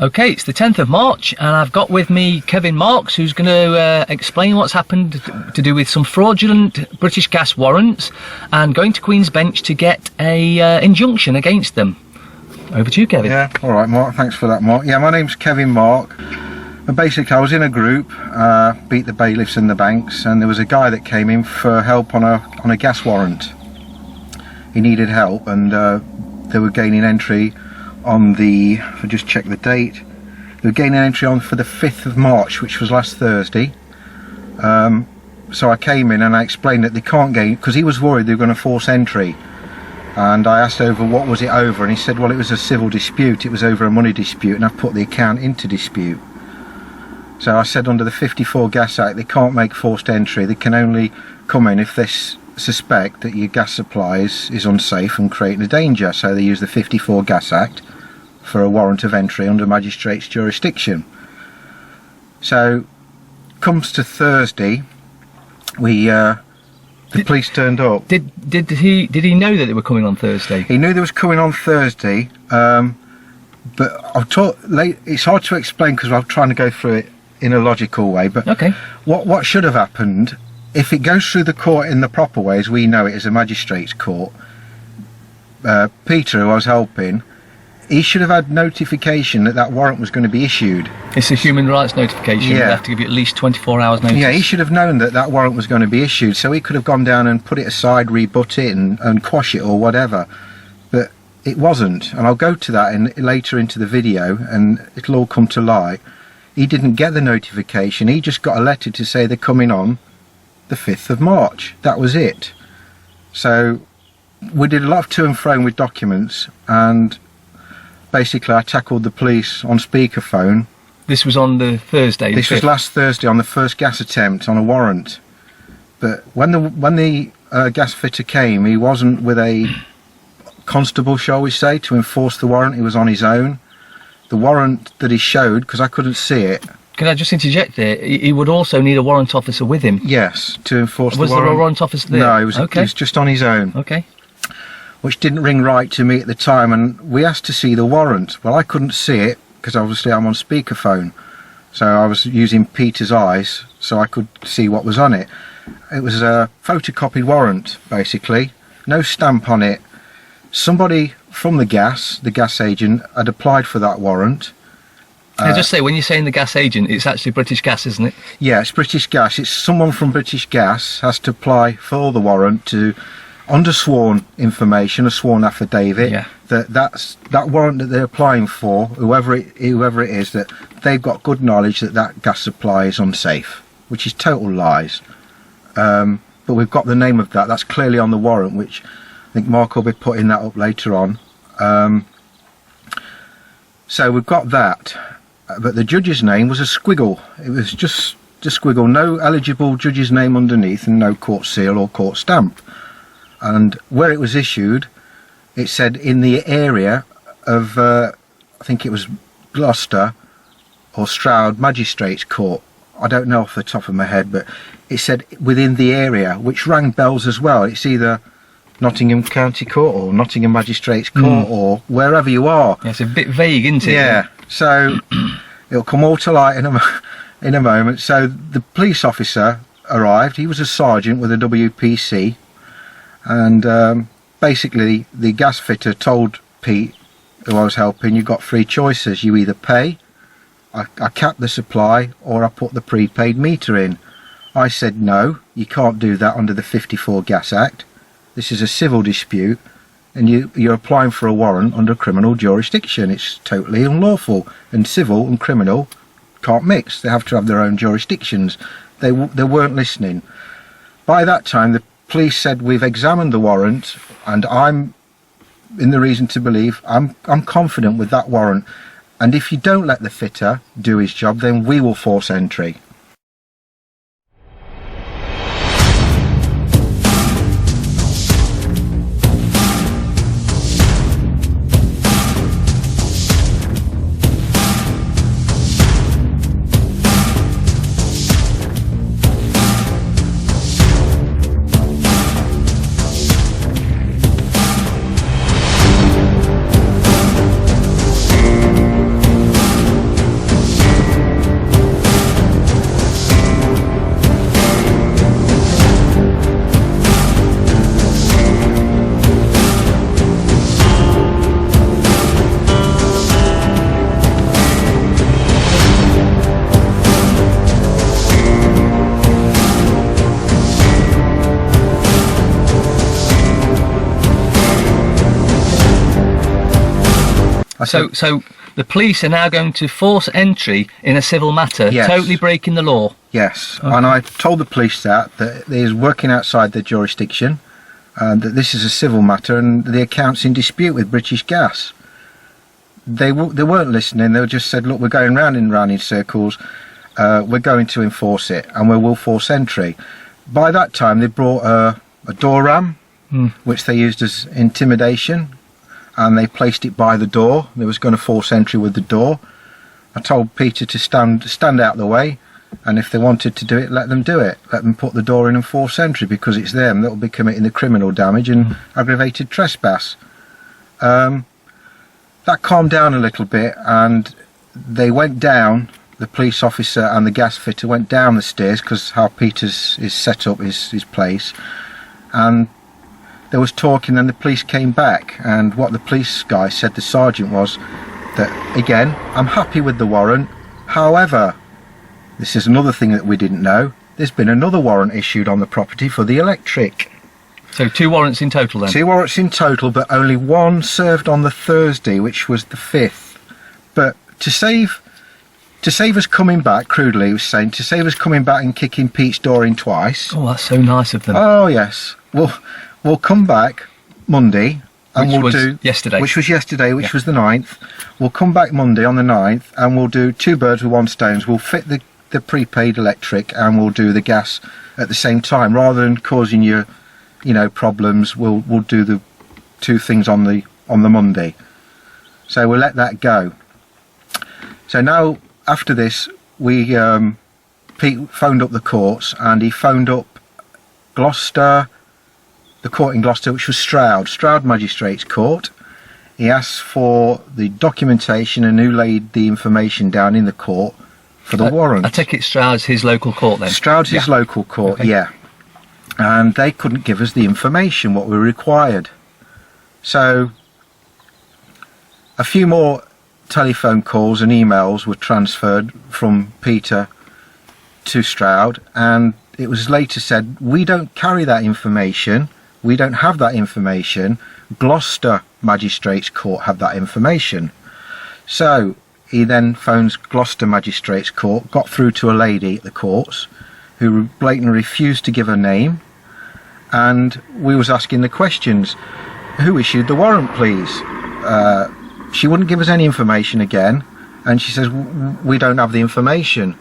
Okay, it's the 10th of March, and I've got with me Kevin Marks, who's going to explain what's happened to do with some fraudulent British Gas warrants and going to Queen's Bench to get a injunction against them. Over to you, Kevin. Yeah, all right, Mark. Thanks for that, Mark. Yeah, my name's Kevin Mark. And basically, I was in a group, beat the bailiffs and the banks, and there was a guy that came in for help on a gas warrant. He needed help, and they were gaining entry on the, if I just check the date, they were gaining entry on for the 5th of March, which was last Thursday. So I came in and I explained that they can't gain, because he was worried they were going to force entry. And I asked over what was it over, and he said, well, it was a civil dispute, it was over a money dispute, and I've put the account into dispute. So I said under the 54 Gas Act they can't make forced entry, they can only come in if they suspect that your gas supply is unsafe and creating a danger. So they use the 54 Gas Act for a warrant of entry under magistrate's jurisdiction. So comes to Thursday, the police turned up. Did he know that they were coming on Thursday? He knew they was coming on Thursday, but it's hard to explain because I'm trying to go through it in a logical way. But okay, what should have happened, if it goes through the court in the proper way, as we know it as a magistrate's court, Peter, who I was helping, he should have had notification that warrant was going to be issued. It's a human rights notification. Yeah. They have to give you at least 24 hours notice. Yeah, he should have known that warrant was going to be issued, so he could have gone down and put it aside, rebut it and quash it or whatever. But it wasn't, and I'll go to that later into the video and it'll all come to light. He didn't get the notification, he just got a letter to say they're coming on the 5th of March. That was it. So we did a lot of to and fro with documents, and basically I tackled the police on speakerphone. This was on the Thursday? This was last Thursday on the first gas attempt on a warrant. But when the gas fitter came, he wasn't with a constable, shall we say, to enforce the warrant. He was on his own. The warrant that he showed, because I couldn't see it. Can I just interject there? He would also need a warrant officer with him? Yes, to enforce the warrant. Was there a warrant officer there? No, he was just on his own. Okay. Which didn't ring right to me at the time, and we asked to see the warrant. Well, I couldn't see it because obviously I'm on speakerphone, so I was using Peter's eyes so I could see what was on it. It was a photocopied warrant, basically, no stamp on it. Somebody from the gas agent, had applied for that warrant. Can I just say, when you're saying the gas agent, it's actually British Gas, isn't it? Yeah, it's British Gas. It's someone from British Gas has to apply for the warrant to, under sworn information, a sworn affidavit, yeah, that warrant that they're applying for, whoever it is, that they've got good knowledge that gas supply is unsafe, which is total lies. But we've got the name of that. That's clearly on the warrant, which I think Mark will be putting that up later on. So we've got that, but the judge's name was a squiggle. It was just a squiggle, no eligible judge's name underneath, and no court seal or court stamp. And where it was issued, it said in the area of, I think it was Gloucester or Stroud Magistrates Court. I don't know off the top of my head, but it said within the area, which rang bells as well. It's either Nottingham County Court or Nottingham Magistrates Court or wherever you are. Yeah, it's a bit vague, isn't it? Yeah, so it'll come all to light in a moment. So the police officer arrived. He was a sergeant with a WPC, and basically the gas fitter told Pete, who I was helping, you've got three choices. You either pay, I cap the supply, or I put the prepaid meter in. I said no, you can't do that under the 54 Gas Act. This is a civil dispute, and you're applying for a warrant under criminal jurisdiction. It's totally unlawful, and civil and criminal can't mix. They have to have their own jurisdictions. They weren't listening. By that time, the police said, we've examined the warrant, and I'm in the reason to believe, I'm confident with that warrant, and if you don't let the fitter do his job, then we will force entry. So the police are now going to force entry in a civil matter, Yes. totally breaking the law. Yes, Okay. and I told the police that he's working outside their jurisdiction, and that this is a civil matter, and the account's in dispute with British Gas. They weren't listening. They just said, "Look, we're going round and round in circles. We're going to enforce it, and we will force entry." By that time, they brought a door ram, which they used as intimidation, and they placed it by the door. They was going to force entry with the door. I told Peter to stand out the way, and if they wanted to do it, let them do it. Let them put the door in and force entry, because it's them that will be committing the criminal damage and aggravated trespass. That calmed down a little bit, and they went down. The police officer and the gas fitter went down the stairs, because how Peter's is set up, his place, and there was talking, and the police came back, and what the police guy said, the sergeant, was that, again, I'm happy with the warrant, however, this is another thing that we didn't know, there's been another warrant issued on the property for the electric. So 2 warrants in total then? 2 warrants in total, but only 1 served on the Thursday, which was the 5th. But to save us coming back, crudely he was saying, to save us coming back and kicking Pete's door in twice. Oh, that's so nice of them. Oh yes, we'll come back Monday, and Which we'll was do yesterday. which was yesterday, which was the 9th. We'll come back Monday on the 9th, and we'll do 2 birds with 1 stone. We'll fit the prepaid electric, and we'll do the gas at the same time, rather than causing you problems. We'll do the 2 things on the Monday. So we'll let that go. So now, after this, Pete phoned up the courts, and he phoned up Gloucester, the court in Gloucester, which was Stroud Magistrates Court. He asked for the documentation and who laid the information down in the court for the warrant. I take it Stroud's his local court then? Stroud's his local court, Okay. yeah. And they couldn't give us the information, what we required. So a few more telephone calls and emails were transferred from Peter to Stroud, and it was later said, we don't carry that information, we don't have that information, Gloucester Magistrates Court have that information. So he then phones Gloucester Magistrates Court, got through to a lady at the courts who blatantly refused to give her name, and we was asking the questions. Who issued the warrant, please? She wouldn't give us any information again, and she says, we don't have the information.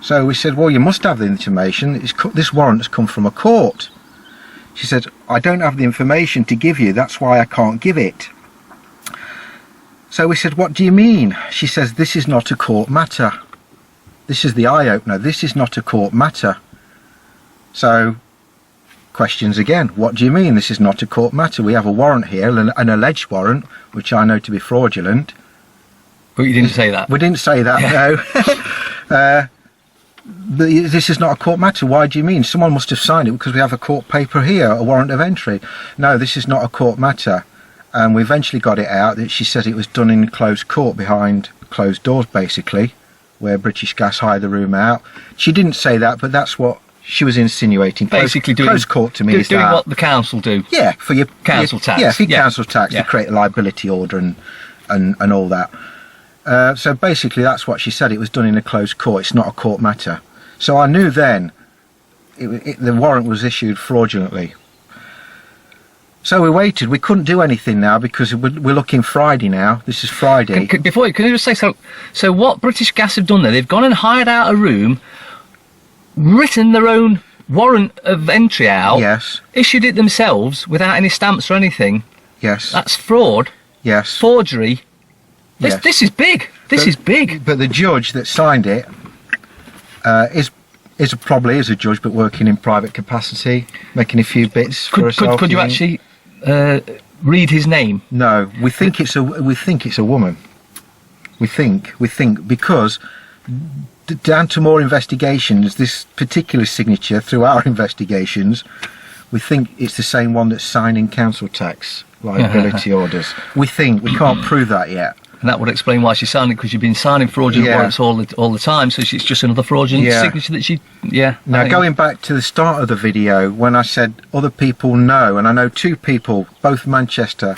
So we said, well, you must have the information. This warrant has come from a court. She said, I don't have the information to give you, that's why I can't give it. So we said, what do you mean? She says, this is not a court matter. This is the eye-opener. This is not a court matter. So, questions again. What do you mean this is not a court matter? We have a warrant here, an alleged warrant, which I know to be fraudulent. But you didn't say that? We didn't say that, no. This is not a court matter. Why do you mean? Someone must have signed it because we have a court paper here, a warrant of entry. No, this is not a court matter. And we eventually got it out that she said it was done in closed court, behind closed doors, basically, where British Gas hired the room out. She didn't say that, but that's what she was insinuating. Basically closed court to me is doing that. what the council do. Yeah, for your Council tax. Yeah, for your Yeah. council tax, Yeah. to create a liability order and all that. So basically that's what she said. It was done in a closed court. It's not a court matter. So I knew then the warrant was issued fraudulently. So we waited. We couldn't do anything now because we're looking Friday now. This is Friday. Can you just say so what British Gas have done there, they've gone and hired out a room, written their own warrant of entry out, Yes, issued it themselves without any stamps or anything. yes, That's fraud, yes. forgery. Yes. This is big. This is big. But the judge that signed it probably is a judge, but working in private capacity, making a few bits for herself. Could you actually read his name? No, we think it's a woman. We think because down to more investigations, this particular signature through our investigations, we think it's the same one that's signing council tax liability orders. We can't prove that yet. And that would explain why she signed it, because you've been signing fraudulent warrants all the time, so it's just another fraudulent signature that she... Yeah. Now, going back to the start of the video, when I said other people know, and I know 2 people, both Manchester,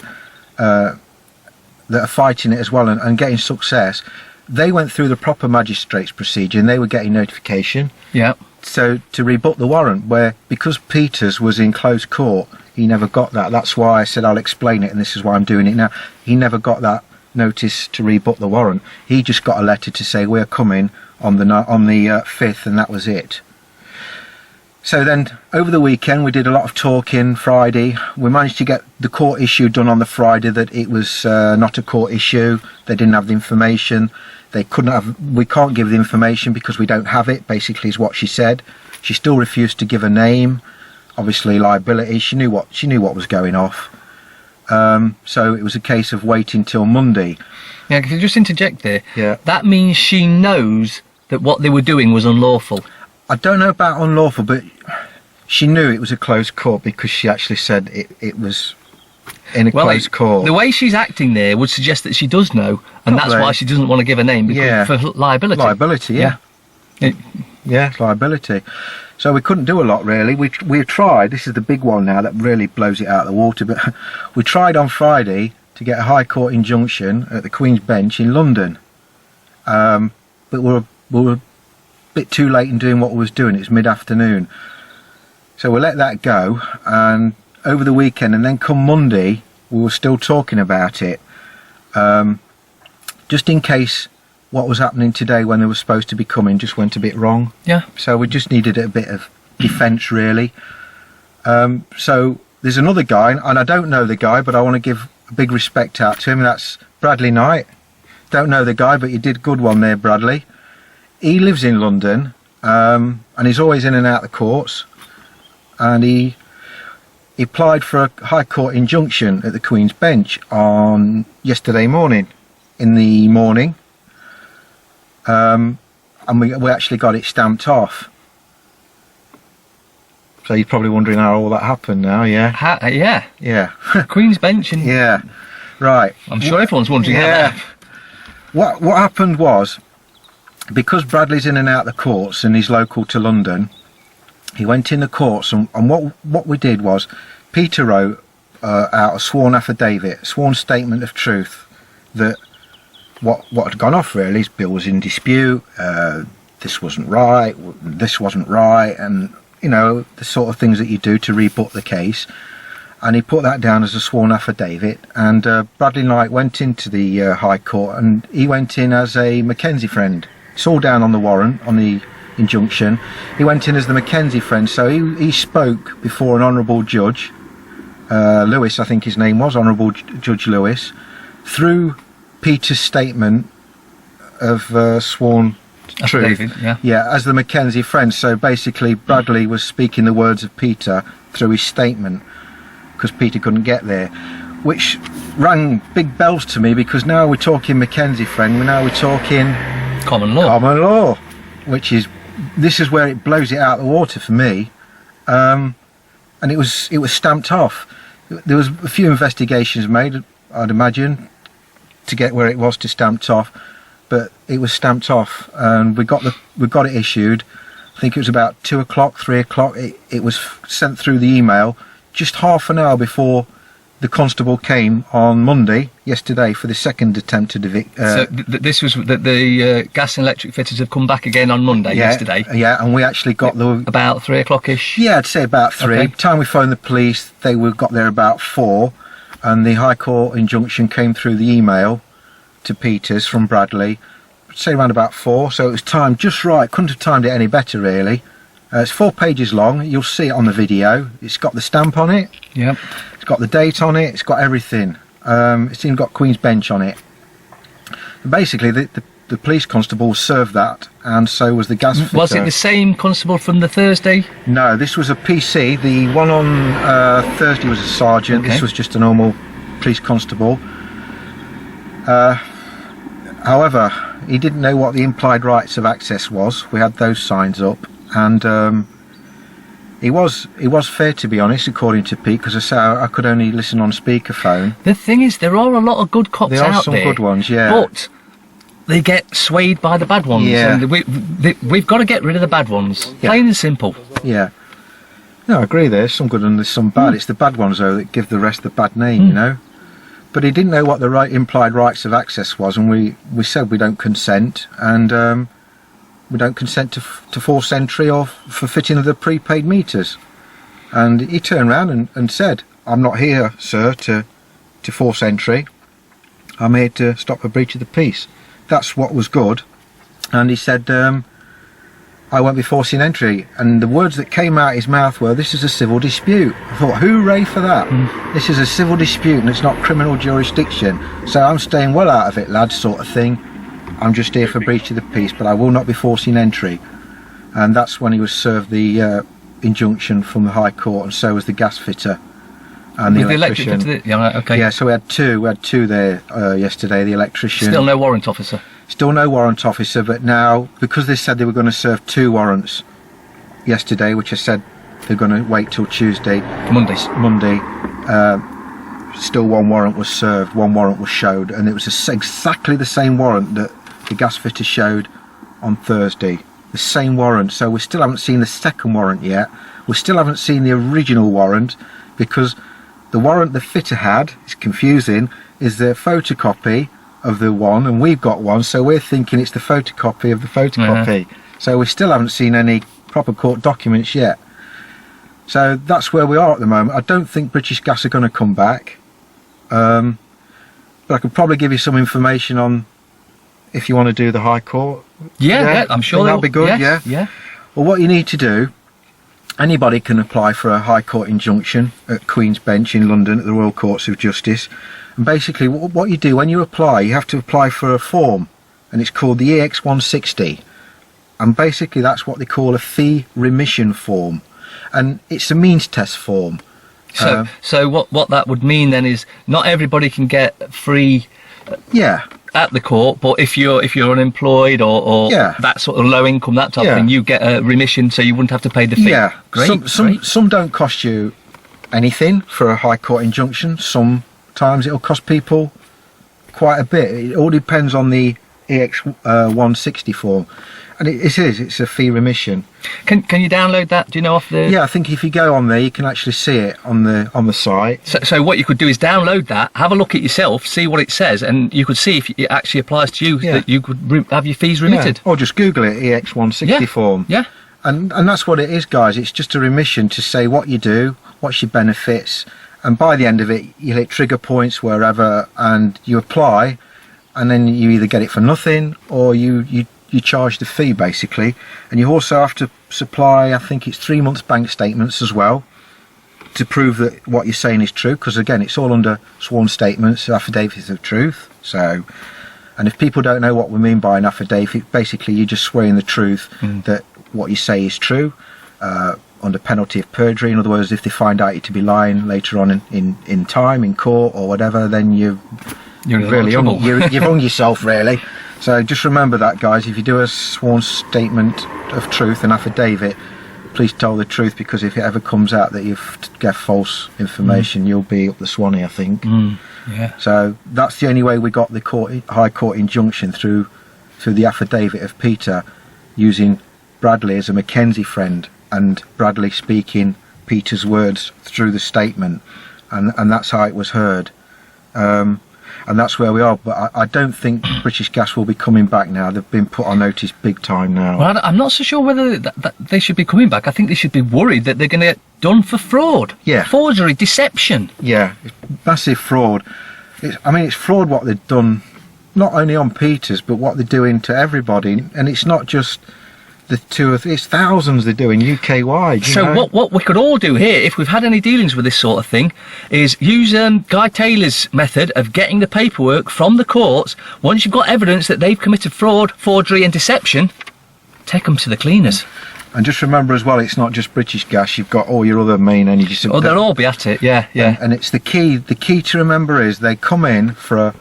that are fighting it as well and getting success, they went through the proper magistrate's procedure and they were getting notification. Yeah. So to rebut the warrant, where because Peters was in closed court, he never got that. That's why I said I'll explain it, and this is why I'm doing it now. He never got that notice to rebut the warrant. He just got a letter to say we're coming on the 5th, and that was it. So then over the weekend we did a lot of talking. Friday we managed to get the court issue done on the Friday, that it was not a court issue. They didn't have the information. They couldn't have. We can't give the information because we don't have it, basically is what she said. She still refused to give a name. Obviously liability, she knew what was going off. So it was a case of waiting till Monday. Yeah, can I just interject there? Yeah. That means she knows that what they were doing was unlawful. I don't know about unlawful, but she knew it was a closed court because she actually said it was in a closed court. The way she's acting there would suggest that she does know, and Probably. that's why she doesn't want to give a name, because for liability. Liability, yeah. Yeah, liability. So we couldn't do a lot really. We tried. This is the big one now that really blows it out of the water. But we tried on Friday to get a High Court injunction at the Queen's Bench in London. But we were a bit too late in doing what we was doing. It was mid-afternoon. So we let that go, and over the weekend, and then come Monday, we were still talking about it. Just in case what was happening today when they were supposed to be coming just went a bit wrong. Yeah. So we just needed a bit of defence, really. So there's another guy, and I don't know the guy, but I want to give a big respect out to him. That's Bradley Knight. Don't know the guy, but you did a good one there, Bradley. He lives in London, and he's always in and out of the courts. And he applied for a High Court injunction at the Queen's Bench on yesterday morning, in the morning. And we actually got it stamped off. So you're probably wondering how all that happened now, yeah? Yeah. Yeah. Queen's Bench and... Yeah, right. I'm sure everyone's wondering how that happened. What happened was, because Bradley's in and out of the courts and he's local to London, he went in the courts, and what we did was, Peter wrote out a sworn affidavit, sworn statement of truth, that what had gone off really, his bill was in dispute, this wasn't right, and you know, the sort of things that you do to rebut the case. And he put that down as a sworn affidavit, and Bradley Knight went into the High Court, and he went in as a Mackenzie friend. It's all down on the warrant, on the injunction. He went in as the Mackenzie friend, so he spoke before an honourable judge, Lewis I think his name was, Honourable Judge Lewis, through Peter's statement of sworn truth, as the Mackenzie friend. So basically Bradley was speaking the words of Peter through his statement, because Peter couldn't get there, which rang big bells to me, because now we're talking Mackenzie friend, now we're talking common law, which is, this is where it blows it out of the water for me. And it was stamped off. There was a few investigations made, I'd imagine, to get where it was to stamped off, but it was stamped off, and we got it issued. I think it was about 2 o'clock, 3 o'clock. It was sent through the email just half an hour before the constable came on Monday, yesterday, for the second attempt to evict. So this was the gas and electric fitters have come back again on Monday, yesterday? Yeah, and we actually got about 3 o'clock-ish? Yeah, I'd say about 3. Okay. By the time we phoned the police, they got there about 4, and the High Court injunction came through the email to Peters from Bradley, I'd say around about 4, so it was timed just right. Couldn't have timed it any better, really. It's 4 pages long. You'll see it on the video. It's got the stamp on it. Yep. It's got the date on it. It's got everything. It's even got Queen's Bench on it. And basically, the police constable served that, and so was the gas fitter. Was it the same constable from the Thursday? No, this was a PC. The one on Thursday was a sergeant. Okay. This was just a normal police constable. However, he didn't know what the implied rights of access was. We had those signs up, and he was fair, to be honest, according to Pete, because I say I could only listen on speakerphone. The thing is, there are a lot of good cops out there. There are some good ones, yeah. But they get swayed by the bad ones. Yeah. And we've got to get rid of the bad ones. Yeah. Plain and simple. Yeah. No, I agree, there's some good and there's some bad. It's the bad ones, though, that give the rest the bad name, you know. but he didn't know what the implied rights of access was, and we said we don't consent, and we don't consent to forced entry or for fitting of the prepaid meters. And he turned around and said, I'm not here, sir, to force entry. I'm here to stop a breach of the peace. That's what was good. And he said, I won't be forcing entry. And the words that came out his mouth were, this is a civil dispute. I thought, hooray for that. This is a civil dispute and it's not criminal jurisdiction. So I'm staying well out of it, lads, sort of thing. I'm just here for breach of the peace, but I will not be forcing entry. And that's when he was served the injunction from the High Court, and so was the gas fitter and the electrician. Yeah, so we had two there yesterday, the electrician. Still no warrant officer? Still no warrant officer, but now, because they said they were going to serve 2 warrants yesterday, which I said they're going to wait till Tuesday. Monday. Still 1 warrant was served, 1 warrant was showed, and it was exactly the same warrant that the gas fitter showed on Thursday. The same warrant. So we still haven't seen the second warrant yet. We still haven't seen the original warrant, because the warrant the fitter had, it's confusing, is the photocopy of the one, and we've got one, so we're thinking it's the photocopy of the photocopy. So we still haven't seen any proper court documents yet. So that's where we are at the moment. I don't think British Gas are going to come back, but I could probably give you some information on if you want to do the High Court. Yeah, I'm sure that'll be good. Yes, yeah. Well, what you need to do, anybody can apply for a High Court injunction at Queen's Bench in London at the Royal Courts of Justice. And basically what you do when you apply, you have to apply for a form, and it's called the EX160, and basically that's what they call a fee remission form, and it's a means test form. So what that would mean then is not everybody can get free at the court, but if you're unemployed or that sort of low income, that type of thing, you get a remission, so you wouldn't have to pay the fee. Great. Some don't cost you anything for a High Court injunction. Sometimes it'll cost people quite a bit. It all depends on the EX160 form, and it's a fee remission. Can you download that? Do you know off the? Yeah, I think if you go on there, you can actually see it on the site. So what you could do is download that, have a look at yourself, see what it says, and you could see if it actually applies to you, that you could have your fees remitted. Or just Google it, EX160 form. Yeah. And that's what it is, guys. It's just a remission to say what you do, what's your benefits, and by the end of it, you hit trigger points wherever, and you apply, and then you either get it for nothing or you charge the fee, basically. And you also have to supply, I think it's 3 months bank statements as well, to prove that what you're saying is true, because again, it's all under sworn statements, affidavits of truth. So, and if people don't know what we mean by an affidavit, basically you're just swearing the truth that what you say is true, under penalty of perjury. In other words, if they find out you to be lying later on in time, in court or whatever, then you've hung yourself, really. So just remember that, guys. If you do a sworn statement of truth, an affidavit, please tell the truth, because if it ever comes out that you've got false information, you'll be up the swanny, I think. So that's the only way we got the High Court injunction, through the affidavit of Peter, using Bradley as a Mackenzie friend, and Bradley speaking Peter's words through the statement, and that's how it was heard. And that's where we are. But I don't think British Gas will be coming back now. They've been put on notice big time now. Well, I'm not so sure whether that they should be coming back. I think they should be worried that they're going to get done for fraud. Forgery, deception. It's massive fraud. It's fraud what they've done, not only on Peters, but what they're doing to everybody. And it's not just it's thousands they're doing UK-wide. So what we could all do here, if we've had any dealings with this sort of thing, is use Guy Taylor's method of getting the paperwork from the courts. Once you've got evidence that they've committed fraud, forgery and deception, take them to the cleaners. And just remember as well, it's not just British Gas, you've got all your other main energy... they'll all be at it, yeah. And it's the key to remember is they come in for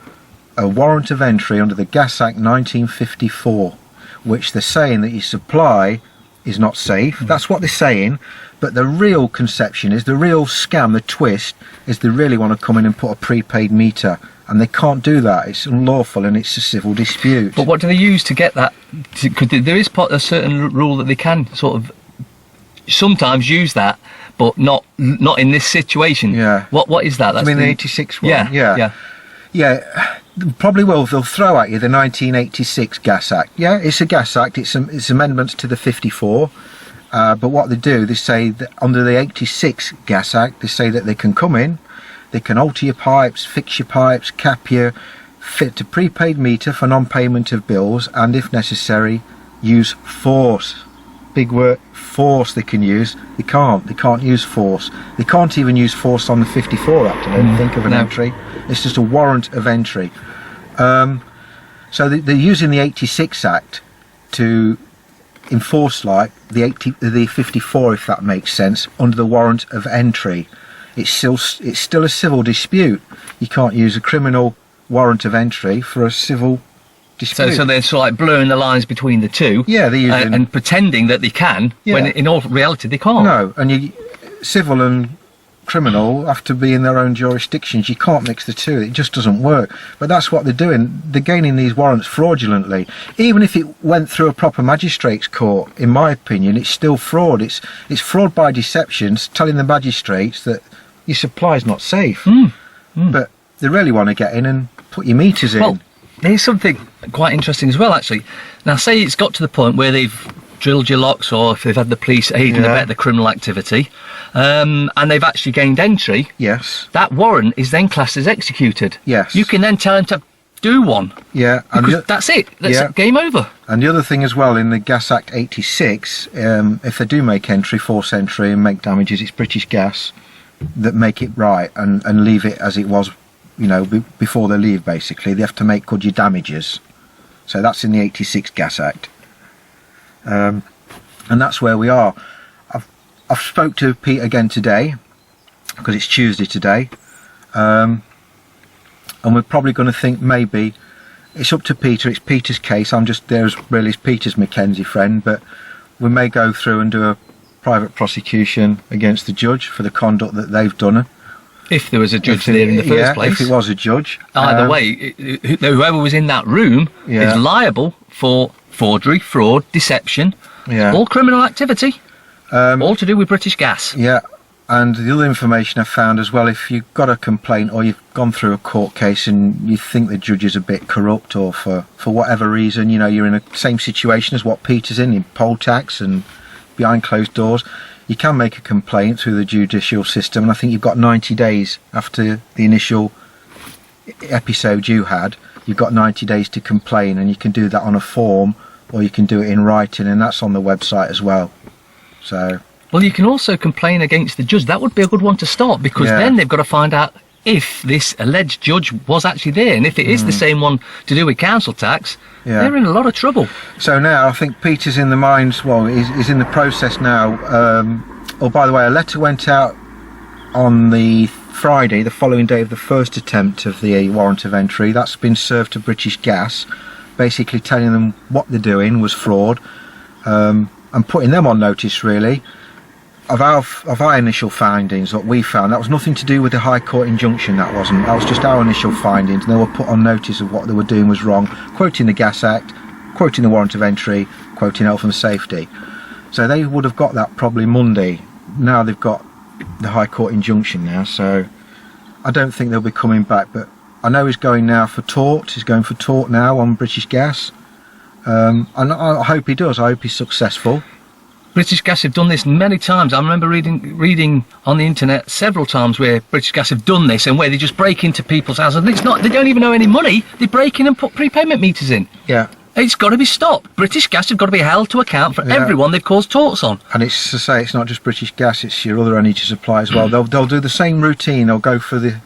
a warrant of entry under the Gas Act 1954, which they're saying that your supply is not safe. That's what they're saying, but the real conception is, the real scam, the twist, is they really want to come in and put a prepaid meter, and they can't do that. It's unlawful and it's a civil dispute. But what do they use to get that? There is a certain rule that they can sort of sometimes use that, but not in this situation. Yeah. What is that? That's the 86 one. Yeah. Yeah, probably will. They'll throw at you the 1986 Gas Act. Yeah, it's a Gas Act. It's amendments to the 54. But what they do, they say that under the 86 Gas Act, they say that they can come in, they can alter your pipes, fix your pipes, cap you, fit a prepaid meter for non-payment of bills, and if necessary, use force. Big word, force they can use. They can't use force. They can't even use force on the 54 Act, I don't think of an entry. It's just a warrant of entry. So they're using the 86 Act to enforce like the 54, if that makes sense, under the warrant of entry. It's still a civil dispute. You can't use a criminal warrant of entry for a civil dispute. So they're sort of like blurring the lines between the two. Yeah, they're using and pretending that they can, when in all reality they can't. No, and civil and criminal have to be in their own jurisdictions. You can't mix the two. It just doesn't work. But that's what they're doing. They're gaining these warrants fraudulently. Even if it went through a proper magistrate's court, in my opinion, it's still fraud. It's fraud by deception, telling the magistrates that your supply's not safe. But they really want to get in and put your meters in. Well, here's something quite interesting as well, actually. Now, say it's got to the point where they've drilled your locks, or if they've had the police aid and abet the criminal activity, and they've actually gained entry. Yes. That warrant is then classed as executed. Yes. You can then tell them to do one. Yeah. Because that's it. That's game over. And the other thing as well, in the Gas Act 86, if they do make entry, force entry, and make damages, it's British Gas that make it right and leave it as it was, before they leave, basically. They have to make good your damages. So that's in the 86 Gas Act. And that's where we are. I've spoke to Pete again today, because it's Tuesday today, and we're probably going to think maybe it's up to Peter. It's Peter's case. I'm just there as really as Peter's Mackenzie friend, but we may go through and do a private prosecution against the judge for the conduct that they've done. If there was a judge there in the first place. If it was a judge. Either way, whoever was in that room is liable for forgery, fraud, deception, all criminal activity, all to do with British Gas. Yeah, and the other information I found as well, if you've got a complaint or you've gone through a court case and you think the judge is a bit corrupt, or for whatever reason, you're in the same situation as what Peter's in poll tax and behind closed doors, you can make a complaint through the judicial system, and I think you've got 90 days after the initial episode you had. You've got 90 days to complain, and you can do that on a form, or you can do it in writing, and that's on the website as well. So, well, you can also complain against the judge. That would be a good one to start, because then they've got to find out if this alleged judge was actually there, and if it is the same one to do with council tax, they're in a lot of trouble. So now I think Peter's in the minds, well, he's in the process now. By the way, a letter went out on the Friday, the following day of the first attempt of the warrant of entry. That's been served to British Gas, basically telling them what they're doing was fraud, and putting them on notice, really, of our initial findings. What we found, that was nothing to do with the High Court injunction. That was just our initial findings, and they were put on notice of what they were doing was wrong, quoting the Gas Act, quoting the warrant of entry, quoting health and safety. So they would have got that probably Monday. Now they've got the High Court injunction now, so I don't think they'll be coming back, but I know he's going now for tort. He's going for tort now on British Gas, and I hope he does. I hope he's successful. British Gas have done this many times. I remember reading on the internet several times where British Gas have done this, and where they just break into people's houses. And they don't even owe any money. They break in and put prepayment meters in. Yeah. It's got to be stopped. British Gas have got to be held to account for everyone they've caused torts on. And it's to say, it's not just British Gas, it's your other energy supply as well. They'll do the same routine. They'll go for the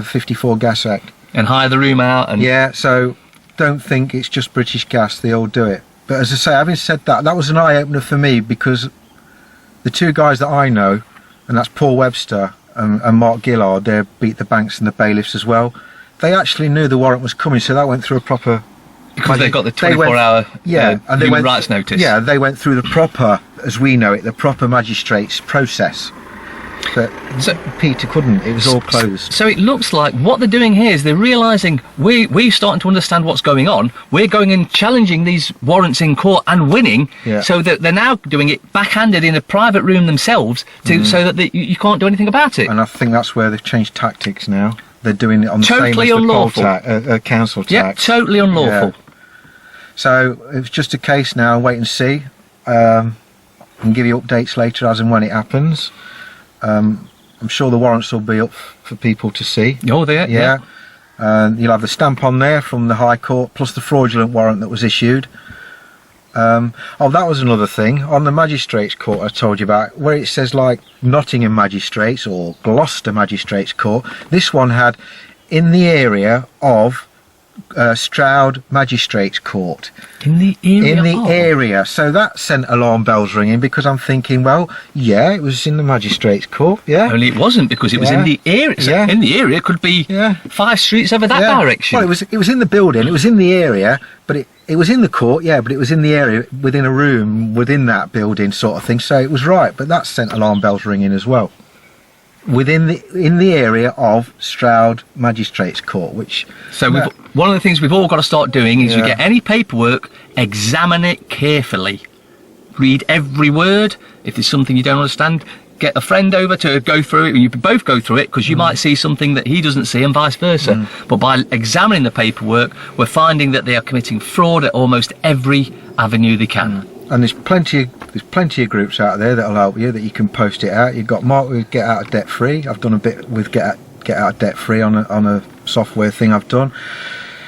54 Gas Act. And hire the room out. And yeah, so don't think it's just British Gas. They all do it. But as I say, having said that, that was an eye-opener for me, because the two guys that I know, and that's Paul Webster and Mark Gillard, they beat the banks and the bailiffs as well, they actually knew the warrant was coming, so that went through a proper... Because they got the 24-hour and human rights notice. Yeah, they went through the proper, as we know it, the proper magistrate's process. But Peter couldn't. It was all closed. So it looks like what they're doing here is they're realising we're starting to understand what's going on. We're going and challenging these warrants in court and winning. Yeah. So that they're now doing it backhanded in a private room themselves, so that you can't do anything about it. And I think that's where they've changed tactics now. they're doing it on the Totally same as unlawful. the poll council Yeah, tax. totally unlawful. Yeah. So it's just a case now, wait and see. I can give you updates later as and when it happens. I'm sure the warrants will be up for people to see. Oh, they are. Yeah. You'll have the stamp on there from the High Court, plus the fraudulent warrant that was issued. Oh, that was another thing. On the Magistrates Court I told you about, where it says like Nottingham Magistrates or Gloucester Magistrates Court, this one had in the area of Stroud Magistrates Court. In the area. In the area. So that sent alarm bells ringing, because I'm thinking, well, yeah, it was in the Magistrates Court, yeah. Only it wasn't, because it was in the area. So in the area could be 5 streets over that direction. Well, it was in the building, it was in the area, but it was in the court, yeah, but it was in the area, within a room, within that building sort of thing, so it was right, but that sent alarm bells ringing as well. In the area of Stroud Magistrates Court, which... So one of the things we've all got to start doing is you get any paperwork, examine it carefully. Read every word. If there's something you don't understand, get a friend over to go through it, and you both go through it, because you might see something that he doesn't see and vice versa. But by examining the paperwork, we're finding that they are committing fraud at almost every avenue they can. And there's plenty of groups out there that'll help you, that you can post it out. You've got Mark with Get Out of Debt Free. I've done a bit with Get Out of Debt Free on a software thing I've done.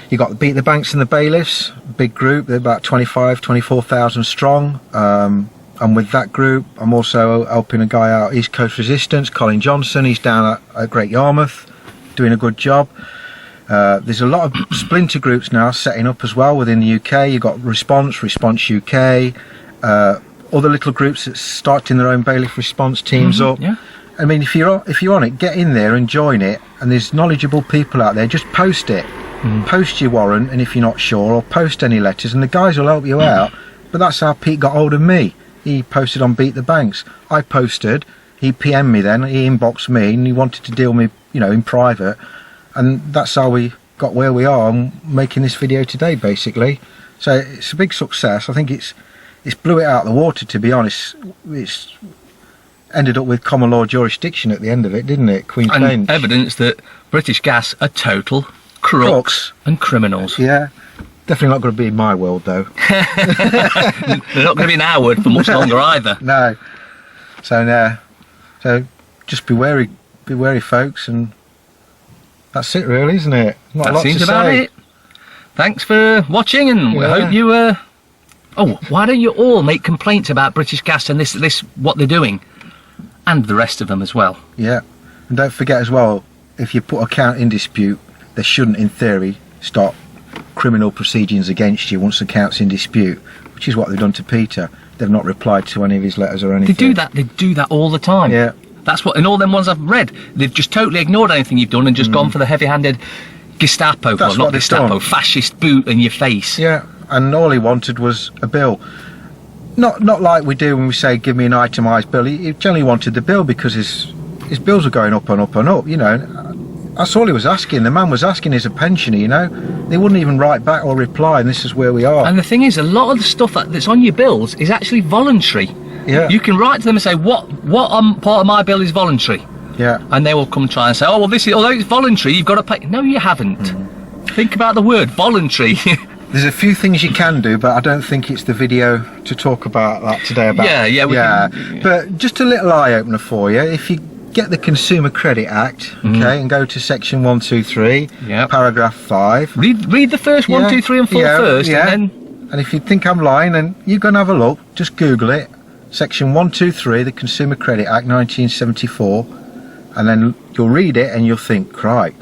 You've got Beat the Banks and the Bailiffs, big group. They're about 24,000 strong. And with that group, I'm also helping a guy out, East Coast Resistance, Colin Johnson. He's down at Great Yarmouth, doing a good job. There's a lot of splinter groups now setting up as well within the UK. You've got Response UK, other little groups that starting their own bailiff response teams up. Yeah. I mean, if you're on it, get in there and join it. And there's knowledgeable people out there. Just post it, post your warrant, and if you're not sure, or post any letters, and the guys will help you out. But that's how Pete got hold of me. He posted on Beat the Banks. I posted. He PM'd me then. He inboxed me, and he wanted to deal with me, in private. And that's how we got where we are and making this video today, basically. So it's a big success. I think it's blew it out of the water, to be honest. It's ended up with common law jurisdiction at the end of it, didn't it? Queen's Bench. And evidence that British Gas are total crooks and criminals. Yeah. Definitely not going to be in my world, though. They're not going to be in our word for much longer either. No. So just be wary, folks, and that's it, really, isn't it? Not a lot seems to about say. it. Thanks for watching, and we hope you. Oh, why don't you all make complaints about British Gas and this what they're doing, and the rest of them as well? Yeah, and don't forget as well, if you put a account in dispute, they shouldn't, in theory, start criminal proceedings against you once the account's in dispute, which is what they've done to Peter. They've not replied to any of his letters or anything. They do that all the time. Yeah. That's what, in all them ones I've read, they've just totally ignored anything you've done and just gone for the heavy-handed Gestapo, That's well, what not they've Gestapo, done. fascist boot in your face. Yeah, and all he wanted was a bill. Not like we do when we say, give me an itemised bill. He generally wanted the bill because his bills are going up and up and up, That's all he was asking. The man was asking is a pensioner, They wouldn't even write back or reply, and this is where we are. And the thing is, a lot of the stuff that's on your bills is actually voluntary. Yeah. You can write to them and say, what part of my bill is voluntary? Yeah. And they will come try and say, oh, well, although it's voluntary, you've got to pay. No, you haven't. Think about the word voluntary. There's a few things you can do, but I don't think it's the video to talk about that today. But just a little eye-opener for you. If you get the Consumer Credit Act, and go to section 123, paragraph 5. Read the first 1, 2, 3 and 4 first, and then... And if you think I'm lying, then you go and have a look. Just Google it. Section 123, the Consumer Credit Act 1974, and then you'll read it and you'll think, right,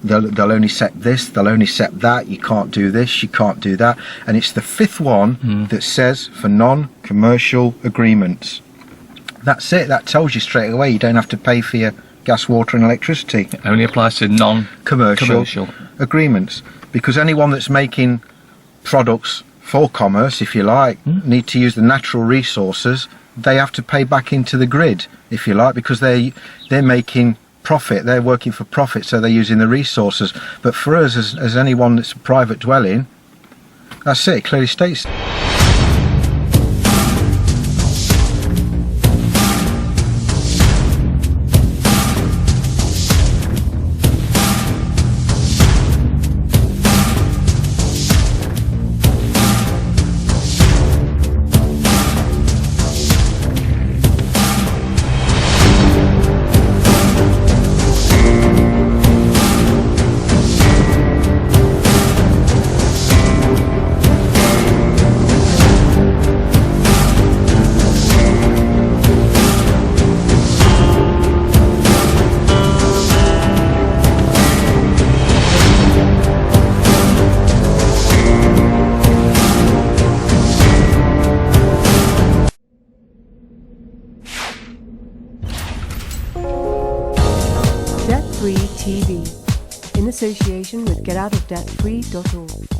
they'll only set this, they'll only set that, you can't do this, you can't do that. And it's the 5th one that says for non-commercial agreements. That's it. That tells you straight away you don't have to pay for your gas, water and electricity. It only applies to non-commercial agreements, because anyone that's making products for commerce, if you like, need to use the natural resources. They have to pay back into the grid, if you like, because they're making profit. They're working for profit, so they're using the resources. But for us, as anyone that's a private dwelling, that's it. It clearly states. Free TV, in association with GetOutOfDebtFree.org.